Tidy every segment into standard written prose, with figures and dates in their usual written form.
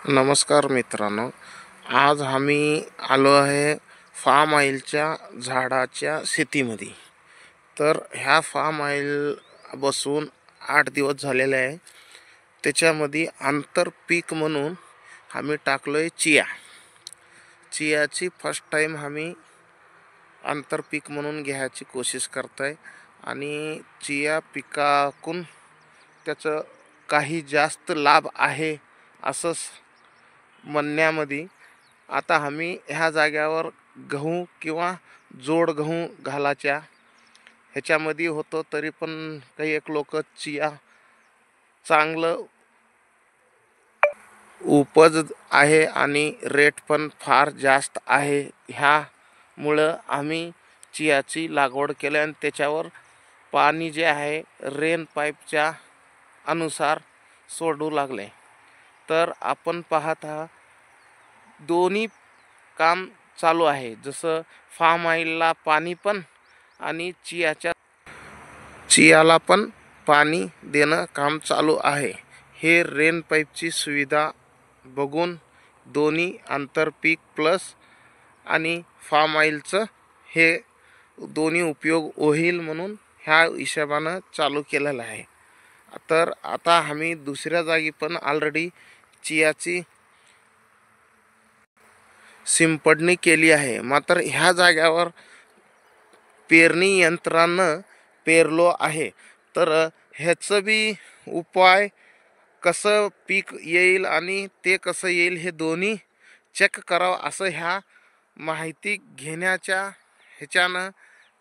नमस्कार मित्रांनो, आज आम्ही आलो आहे फार्म ऑइलच्या झाडाच्या शेतीमध्ये। तर ह्या फार्म ऑइल बसून 8 दिवस झालेले आहे। त्याच्यामध्ये आंतरपीक म्हणून आम्ही टाकलोय चियाची फर्स्ट टाइम आम्ही आंतरपीक म्हणून घ्यायची कोशिश करतोय आणि चिया पिकाकून त्याचं काही जास्त लाभ आहे असं म्हणण्यामध्ये आता आम्ही ह्या जाग्यावर गहू किंवा जोड गहू घालायच्या ह्याच्यामध्ये होतो, तरी पण काही एक लोक चिया चांगलं उपज आहे आणि रेट पण फार जास्त आहे। ह्यामुळं आम्ही चियाची लागवड केली आणि त्याच्यावर पाणी जे आहे रेन पाईपच्या अनुसार सोडू लागले। तर आपण पाहता दोन्ही काम चालू आहे, जसं फार्म ऑइलला पाणी पण आणि चियाला पण पाणी देणं काम चालू आहे। हे रेन पाईपची सुविधा बघून दोन्ही आंतरपीक प्लस आणि फार्म ऑइलचं हे दोन्ही उपयोग होईल म्हणून ह्या हिशोबानं चालू केलेलं आहे। तर आता आम्ही दुसऱ्या जागी पण ऑलरेडी चियाची सिंपडणी केली आहे, मात्र ह्या जाग्यावर पेरणी यंत्रानं पेरलो आहे। तर ह्याचं बी उपाय कसं पीक येईल आणि ते कसं येईल हे दोन्ही चेक करावं असं ह्या माहिती घेण्याच्या ह्याच्यानं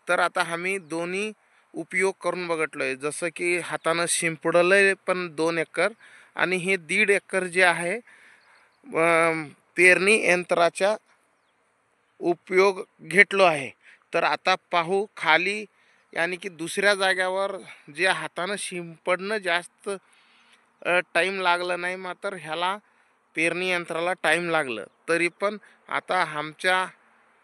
तर आता आम्ही दोन्ही उपयोग करून बघितलोय। जसं की हातानं शिंपडलंय पण 2 एकर आणि हे 1.5 एकर जे आहे पेरणी यंत्राचा उपयोग घेतलो आहे। तर आता पाहू खाली यानी की दुसऱ्या जाग्यावर जे हातानं शिंपडणं जास्त टाईम लागला नाही, मात्र ह्याला पेरणी यंत्राला टाईम लागलं। तरी पण आता आमच्या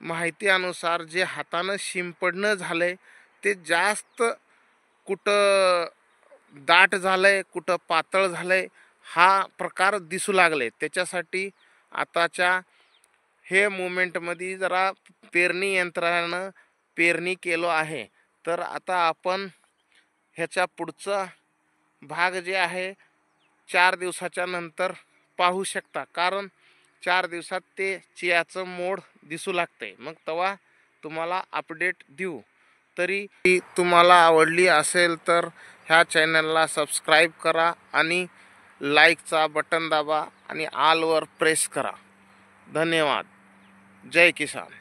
माहितीनुसार जे हातानं शिंपडणं झालंय ते जास्त कुठं दाट झालंय कुठं पातळ झालंय हा प्रकार दिसू लागले। त्याच्यासाठी आताच्या हे मोमेंटमध्ये जरा पेरणी यंत्रानं पेरणी केलो आहे। तर आता आपण ह्याच्या पुढचा भाग जे आहे 4 दिवसाच्या नंतर पाहू शकता, कारण 4 दिवसात ते चियाचं मोड दिसू लागते। मग तेव्हा तुम्हाला अपडेट देऊ। तरी तुम्हाला आवडली असेल तर ह्या चॅनलला सबस्क्राईब करा आणि लाईकचा बटन दाबा आणि ऑलवर प्रेस करा। धन्यवाद। जय किसान।